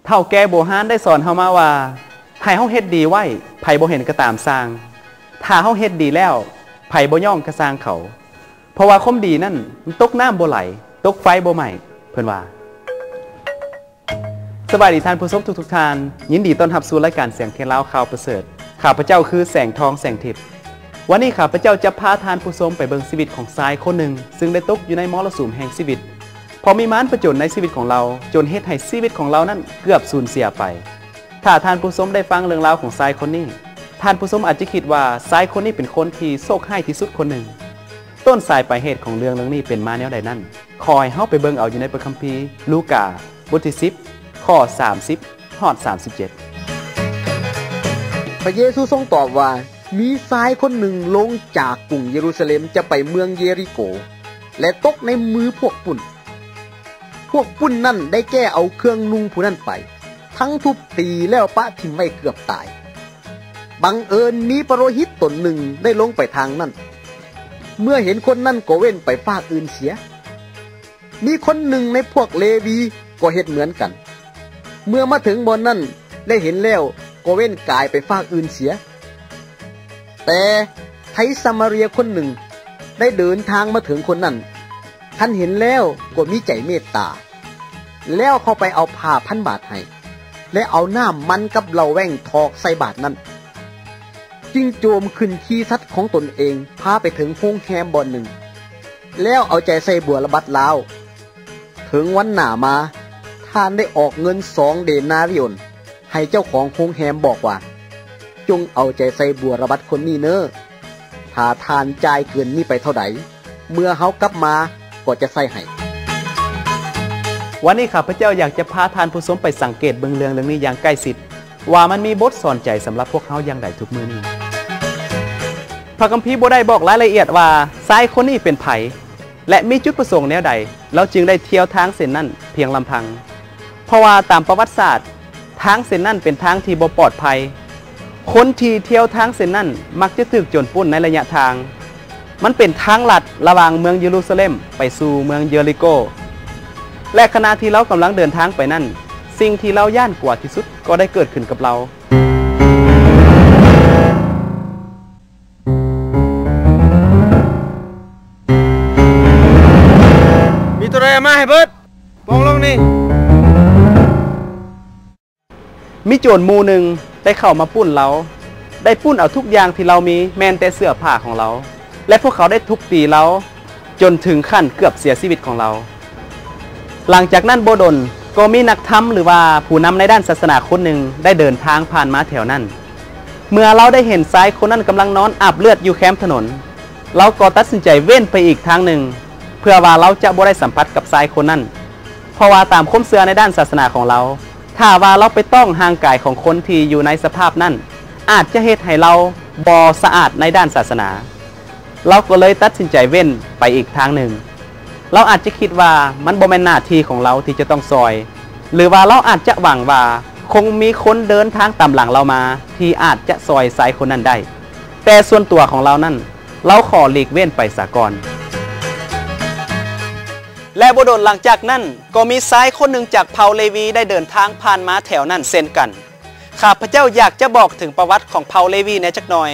เฒ่าแก่โบราณได้สอนเฮามาว่าให้เฮาเฮ็ดดีไว้ไผบ่เห็นก็ตามสร้างถ้าเฮาเฮ็ดดีแล้วไผบ่ย่องก็สร้างเขาเพราะว่าความดีนั่นมันตกน้ำบ่ไหลตกไฟบ่ไหม้เพิ่นว่าสวัสดีท่านผู้ชมทุกท่านยินดีต้อนรับสู่รายการเสียงเทียนลาวข่าวประเสริฐข้าพเจ้าคือแสงทองแสงทิพย์วันนี้ข้าพเจ้าจะพาท่านผู้ชมไปเบิ่งชีวิตของชายคนหนึ่งซึ่งได้ตกอยู่ในมรสุมแห่งชีวิตพอมีมารผจญในชีวิตของเราจนเฮ็ดให้ชีวิตของเรานั้นเกือบสูญเสียไปถ้าท่านผู้ชมได้ฟังเรื่องราวของชายคนนี้ท่านผู้ชมอาจจะคิดว่าชายคนนี้เป็นคนที่โชคร้ายที่สุดคนหนึ่งต้นสายปลายเหตุของเรื่องนี้เป็นมาแนวใดนั้นคอยเฮาไปเบิ่งเอาอยู่ในพระคัมภีร์ลูกาบทที่10ข้อ30ฮอด37พระเยซูทรงตอบว่ามีชายคนหนึ่งลงจากกรุงเยรูซาเล็มจะไปเมืองเยริโกและตกในมือพวกปุ่นนั่นได้แก้เอาเครื่องนุ่งผู้นั้นไปทั้งทุบตีแล้วปะทิ้งไว้เกือบตายบังเอิญมีปโรหิตตนหนึ่งได้ลงไปทางนั้นเมื่อเห็นคนนั้นก็เว้นไปฝากอื่นเสียมีคนหนึ่งในพวกเลวีก็เฮ็ดเหมือนกันเมื่อมาถึงบนนั้นได้เห็นแล้วก็เว้นกายไปฝากอื่นเสียแต่ไทสมาเรียคนหนึ่งได้เดินทางมาถึงคนนั้นท่านเห็นแล้วก็มีใจเมตตาแล้วเข้าไปเอาผ้าพันบาทให้และเอาน้ำมันกับเหล้าแว่งทอกใส่บาทนั้นจึงโจมขึ้นขี่สัตว์ของตนเองพาไปถึงโรงแรมบ่อนหนึ่งแล้วเอาใจใส่บัวระบัดลาวถึงวันหน้ามาท่านได้ออกเงิน2 เดนาริโอนให้เจ้าของโรงแรมบอกว่าจงเอาใจใส่บัวระบัดคนนี้เนอะถ้าทานจ่ายเกินนี้ไปเท่าใดเมื่อเฮากลับมาก็จะใส่ให้วันนี้ข้าพเจ้าอยากจะพาท่านผู้ชมไปสังเกตเบิ่งเรื่องนี้อย่างใกล้ชิดว่ามันมีบทสอนใจสำหรับพวกเฮาอย่างใดทุกมื้อนี้พระคัมภีร์บ่ได้บอกรายละเอียดว่าชายคนนี้เป็นไผและมีจุดประสงค์แนวใดเราจึงได้เที่ยวทางเส้นนั้นเพียงลำพังเพราะว่าตามประวัติศาสตร์ทางเส้นนั้นเป็นทางที่บ่ปลอดภัยคนที่เที่ยวทางเส้นนั้นมักจะถูกโจรปล้นในระยะทางมันเป็นทางลัดระหว่างเมืองเยรูซาเล็มไปสู่เมืองเยริโกและขณะที่เรากำลังเดินทางไปนั่นสิ่งที่เราย่านกลัวที่สุดก็ได้เกิดขึ้นกับเรามีตัวอะไรมาให้เบิดมองลงนี่มีโจรหมู่หนึ่งได้เข้ามาปุ้นเราได้ปุ้นเอาทุกอย่างที่เรามีแม้แต่เสื้อผ้าของเราและพวกเขาได้ทุบตีเราจนถึงขั้นเกือบเสียชีวิตของเราหลังจากนั้นบ่ดนก็มีนักธรรมหรือว่าผู้นำในด้านศาสนาคนหนึ่งได้เดินทางผ่านมาแถวนั้นเมื่อเราได้เห็นชายคนนั้นกำลังนอนอาบเลือดอยู่แคมป์ถนนเราก็ตัดสินใจเว้นไปอีกทางหนึ่งเพื่อว่าเราจะบ่ได้สัมผัสกับชายคนนั้นเพราะว่าตามความเชื่อในด้านศาสนาของเราถ้าว่าเราไปต้องห่างกายของคนที่อยู่ในสภาพนั้นอาจจะเฮ็ดให้เราบ่สะอาดในด้านศาสนาเราก็เลยตัดสินใจเว้นไปอีกทางหนึ่งเราอาจจะคิดว่ามันบ่แม่นหน้าที่ของเราที่จะต้องซอยหรือว่าเราอาจจะหวังว่าคงมีคนเดินทางตามหลังเรามาที่อาจจะซอยสายคนนั้นได้แต่ส่วนตัวของเรานั้นเราขอหลีกเว้นไปซะก่อนและบ่ดนหลังจากนั้นก็มีชายคนหนึ่งจากเผ่าเลวีได้เดินทางผ่านมาแถวนั้นเช่นกันข้าพเจ้าอยากจะบอกถึงประวัติของเผ่าเลวีในจักหน่อย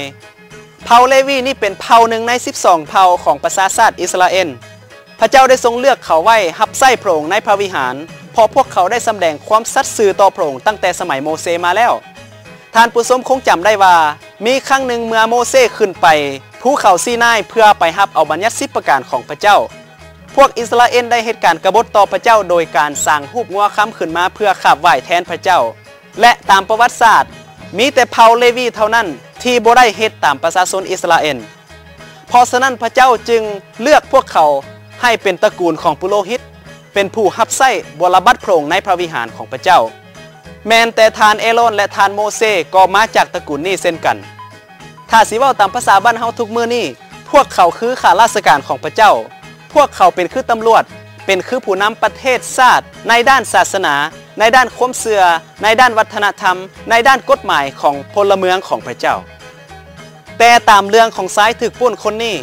เผ่าเลวีนี่เป็นเผ่าหนึ่งใน12เผ่าของประชาชาติอิสราเอลพระเจ้าได้ทรงเลือกเขาไว้รับใช้พระองค์ในพระวิหารเพราะพวกเขาได้แสดงความสัตย์ซื่อต่อพระองค์ตั้งแต่สมัยโมเสสมาแล้วท่านผู้ชมคงจำได้ว่ามีครั้งหนึ่งเมื่อโมเสสขึ้นไปภูเขาซีนายเพื่อไปรับเอาบัญญัติ10ประการของพระเจ้าพวกอิสราเอลได้เหตุการณ์กบฏต่อพระเจ้าโดยการสร้างรูปงัวค้ำขึ้นมาเพื่อขับไหว้แทนพระเจ้าและตามประวัติศาสตร์มีแต่เผ่าเลวีเท่านั้นที่บ่ได้เฮ็ดตามประชาชนอิสราเอลเพราะฉะนั้นพระเจ้าจึงเลือกพวกเขาให้เป็นตระกูลของปุโรหิตเป็นผู้รับใช้บรบัดพระองค์ในพระวิหารของพระเจ้าแม้แต่ทานเอโรนและทานโมเสสก็มาจากตระกูลนี้เช่นกันถ้าสิเว้าตามภาษาบ้านเฮาทุกมื้อนี้พวกเขาคือข้าราชการของพระเจ้าพวกเขาเป็นคือตำรวจเป็นคือผู้นำประเทศชาติในด้านศาสนาในด้านความเชื่อในด้านวัฒนธรรมในด้านกฎหมายของพลเมืองของพระเจ้าแต่ตามเรื่องของชายถูกปล้นคนนี้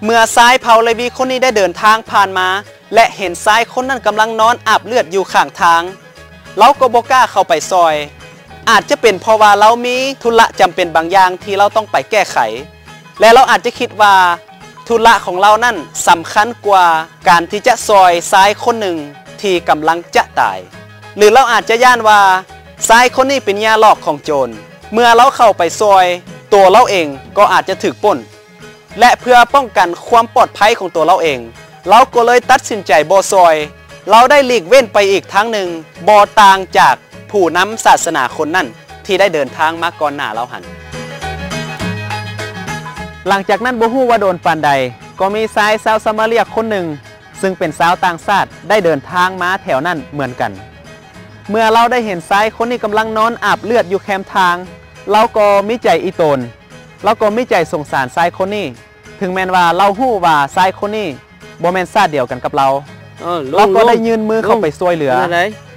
เมื่อชายเผ่าเลวีคนนี้ได้เดินทางผ่านมาและเห็นชายคนนั้นกำลังนอนอาบเลือดอยู่ข้างทาง เราก็บ่กล้าเข้าไปซอย อาจจะเป็นเพราะว่าเรามีธุระจำเป็นบางอย่างที่เราต้องไปแก้ไข และเราอาจจะคิดว่าธุระของเรานั่นสำคัญกว่าการที่จะซอยซ้ายคนหนึ่งที่กำลังจะตาย หรือเราอาจจะย่านว่าซ้ายคนนี้เป็นยาหลอกของโจรเมื่อเราเข้าไปซอยตัวเราเองก็อาจจะถูกปล้นและเพื่อป้องกันความปลอดภัยของตัวเราเองเราก็เลยตัดสินใจบ่ซอยเราได้หลีกเว้นไปอีกทางหนึ่งบ่ต่างจากผู้นำศาสนาคนนั้นที่ได้เดินทางมาก่อนหน้าเราหันหลังจากนั้นบ่ฮู้ว่าโดนปานใดก็มีชายชาวซามาเรียคนหนึ่งซึ่งเป็นชาวต่างชาติได้เดินทางมาแถวนั้นเหมือนกันเมื่อเราได้เห็นชายคนนี้กำลังนอนอาบเลือดอยู่แคมทางเราก็มีใจอีตนเราก็มีใจสงสารชายคนนี้ถึงแม้ว่าเราฮู้ว่าชายคนนี้บ่แม่นชาติเดียวกันกับเราเราก็ได้ยื่นมือเข้าไปช่วยเหลือ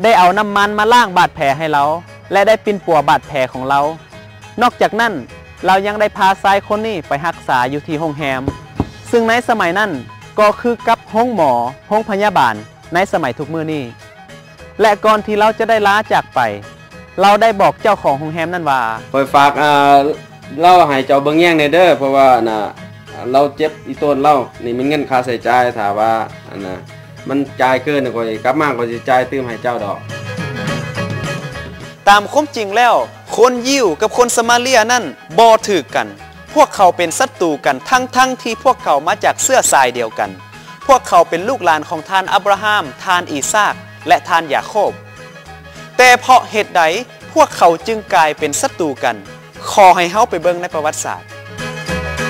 ได้เอาน้ำมันมาล้างบาดแผลให้เราและได้ปิ่นปัวบาดแผลของเรานอกจากนั้นเรายังได้พาชายคนนี้ไปรักษาอยู่ที่โรงแรมซึ่งในสมัยนั้นก็คือกับห้องหมอห้องพยาบาลในสมัยทุกมื้อนี้และก่อนที่เราจะได้ลาจากไปเราได้บอกเจ้าของโรงแรมนั่นว่าคอยฝากเล่าให้เจ้าเบิ่งแย่งในเด้อเพราะว่าน่ะเราเจ็บอีต้นเล่านี่มันเงินค่าใช้จ่ายถ้าว่าอันน่ะมันจ่ายเกินก็กลับมาก็สิจ่ายตื้มให้เจ้าดอกตามความจริงแล้วคนยิวกับคนสมาเรียนั่นบ่ถือกันพวกเขาเป็นศัตรูกันทั้งที่พวกเขามาจากเสื้อสายเดียวกันพวกเขาเป็นลูกหลานของท่านอับราฮัมท่านอีซากและท่านยาโคบแต่เพราะเหตุใดพวกเขาจึงกลายเป็นศัตรูกันขอให้เฮาไปเบิ่งในประวัติศาสตร์